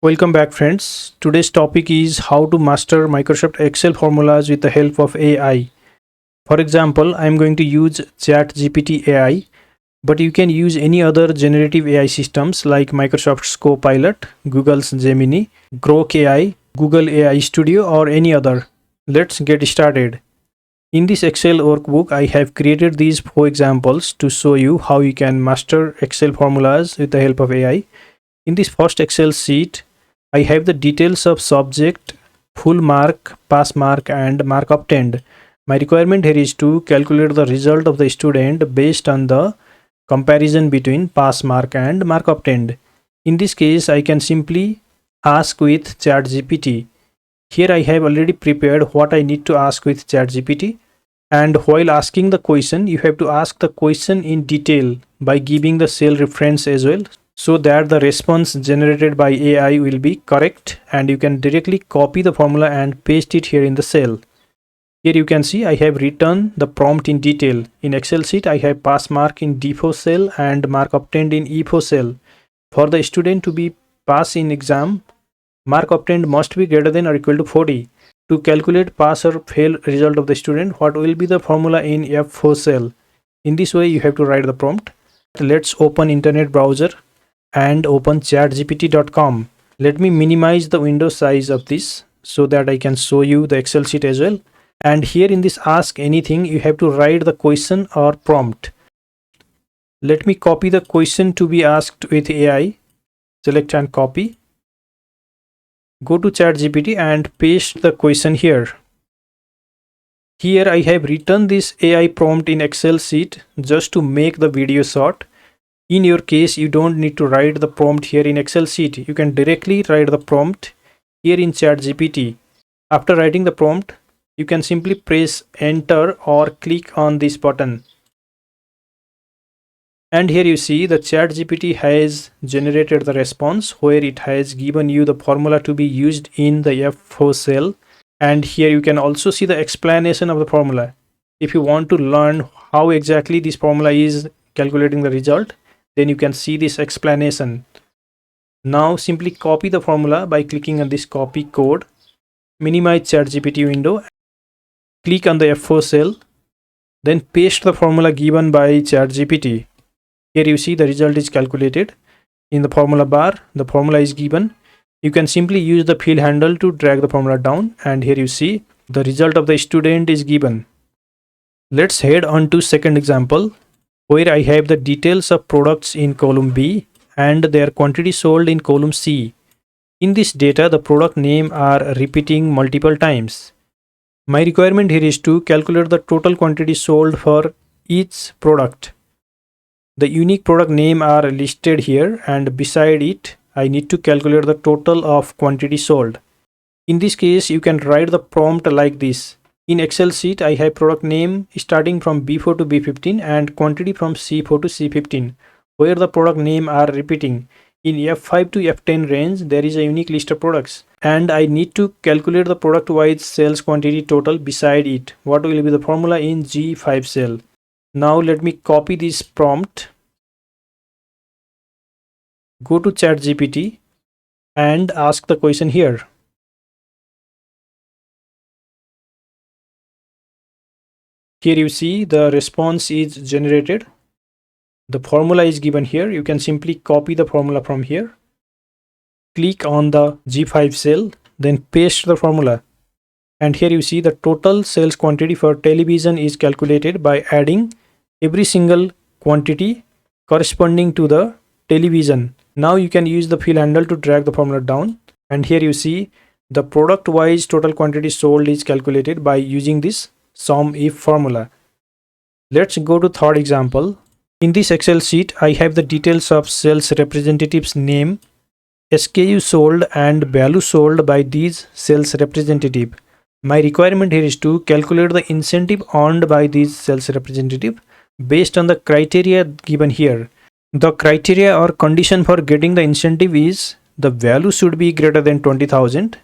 Welcome back, friends. Today's topic is how to master Microsoft Excel formulas with the help of AI. For example, I'm going to use ChatGPT AI, but you can use any other generative AI systems like Microsoft's Copilot, Google's Gemini, Grok AI, Google AI Studio, or any other. Let's get started. In this Excel workbook, I have created these 4 examples to show you how you can master Excel formulas with the help of AI. In this first Excel sheet, I have the details of subject, full mark, pass mark, and mark obtained. My requirement here is to calculate the result of the student based on the comparison between pass mark and mark obtained. In this case, I can simply ask with ChatGPT. Here I have already prepared what I need to ask with ChatGPT. And while asking the question, you have to ask the question in detail by giving the cell reference as well, so that the response generated by AI will be correct and you can directly copy the formula and paste it here in the cell. Here you can see I have written the prompt in detail. In Excel sheet, I have pass mark in D4 cell and mark obtained in E4 cell. For the student to be pass in exam, mark obtained must be greater than or equal to 40. To calculate pass or fail result of the student, what will be the formula in F4 cell? In this way, you have to write the prompt. Let's open internet browser and open chatgpt.com. Let me minimize the window size of this so that I can show you the Excel sheet as well. And here in this ask anything, you have to write the question or prompt. Let me copy the question to be asked with AI. Select and copy. Go to ChatGPT and paste the question here. Here I have written this AI prompt in Excel sheet just to make the video short. In your case, you don't need to write the prompt here in Excel sheet. You can directly write the prompt here in ChatGPT. After writing the prompt, you can simply press enter or click on this button. And here you see the ChatGPT has generated the response where it has given you the formula to be used in the F4 cell. And here you can also see the explanation of the formula. If you want to learn how exactly this formula is calculating the result, then you can see this explanation. Now simply copy the formula by clicking on this copy code. Minimize ChatGPT window. Click on the F4 cell. Then paste the formula given by ChatGPT. Here you see the result is calculated. In the formula bar, the formula is given. You can simply use the fill handle to drag the formula down, and here you see the result of the student is given. Let's head on to second example, where I have the details of products in column B and their quantity sold in column C. In this data, the product name are repeating multiple times. My requirement here is to calculate the total quantity sold for each product. The unique product name are listed here, and beside it, I need to calculate the total of quantity sold. In this case, you can write the prompt like this. In Excel sheet, I have product name starting from B4 to B15 and quantity from C4 to C15, where the product name are repeating. In F5 to F10 range, there is a unique list of products, and I need to calculate the product-wise sales quantity total beside it. What will be the formula in G5 cell? Now let me copy this prompt. Go to ChatGPT and ask the question here. Here you see the response is generated. The formula is given here. You can simply copy the formula from here. Click on the G5 cell, then paste the formula. And here you see the total sales quantity for television is calculated by adding every single quantity corresponding to the television. Now you can use the fill handle to drag the formula down. And here you see the product wise total quantity sold is calculated by using this sum if formula. Let's go to third example. In this Excel sheet, I have the details of sales representative's name, SKU sold and value sold by these sales representative. My requirement here is to calculate the incentive earned by these sales representative based on the criteria given here. The criteria or condition for getting the incentive is the value should be greater than 20,000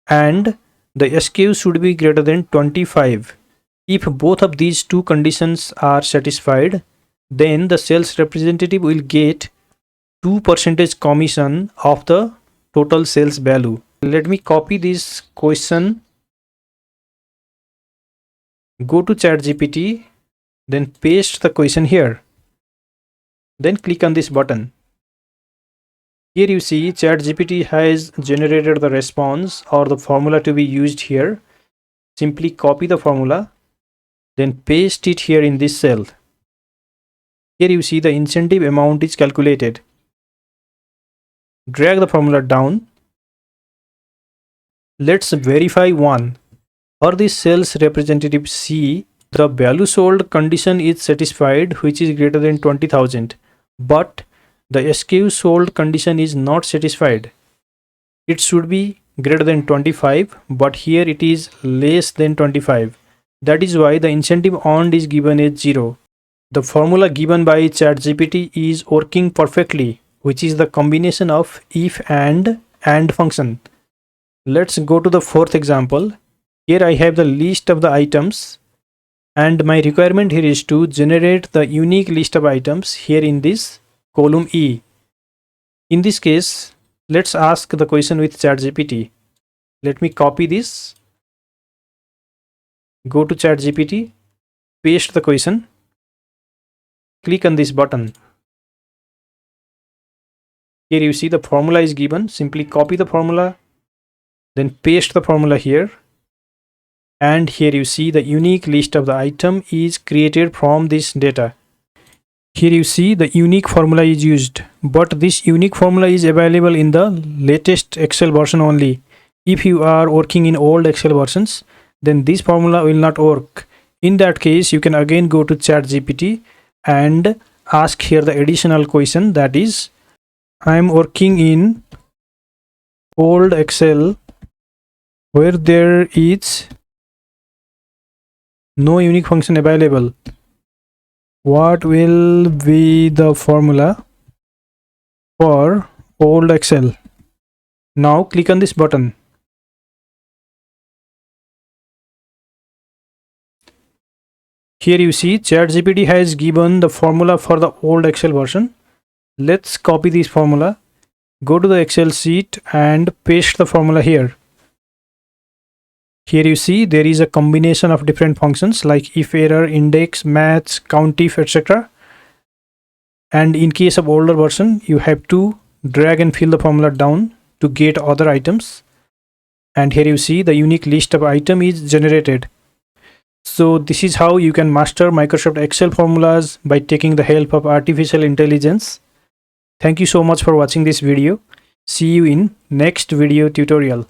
and the SKU should be greater than 25. If both of these two conditions are satisfied, then the sales representative will get 2% commission of the total sales value. Let me copy this question, go to ChatGPT, then paste the question here. Then click on this button. Here you see ChatGPT has generated the response or the formula to be used here. Simply copy the formula, then paste it here in this cell. Here you see the incentive amount is calculated. Drag the formula down. Let's verify one. For this sales representative C, the value sold condition is satisfied, which is greater than 20,000, but the SKU sold condition is not satisfied. It should be greater than 25, but here it is less than 25. That is why the incentive earned is given as 0. The formula given by ChatGPT is working perfectly, which is the combination of if and function. Let's go to the fourth example. Here I have the list of the items, and my requirement here is to generate the unique list of items here in this column E. In this case, let's ask the question with ChatGPT. Let me copy this, go to ChatGPT, paste the question, click on this button. Here you see the formula is given. Simply copy the formula, then paste the formula here. And here you see the unique list of the item is created from this data. Here you see the unique formula is used, but this unique formula is available in the latest Excel version only. If you are working in old Excel versions, then this formula will not work. In that case, you can again go to ChatGPT and ask here the additional question, that is, I am working in old Excel where there is no unique function available. What will be the formula for old Excel? Now click on this button. Here you see ChatGPT has given the formula for the old Excel version. Let's copy this formula, go to the Excel sheet and paste the formula here. Here you see there is a combination of different functions like if error, index, match, countif, etc. And in case of older version, you have to drag and fill the formula down to get other items. And here you see the unique list of item is generated. So this is how you can master Microsoft Excel formulas by taking the help of artificial intelligence. Thank you so much for watching this video. See you in next video tutorial.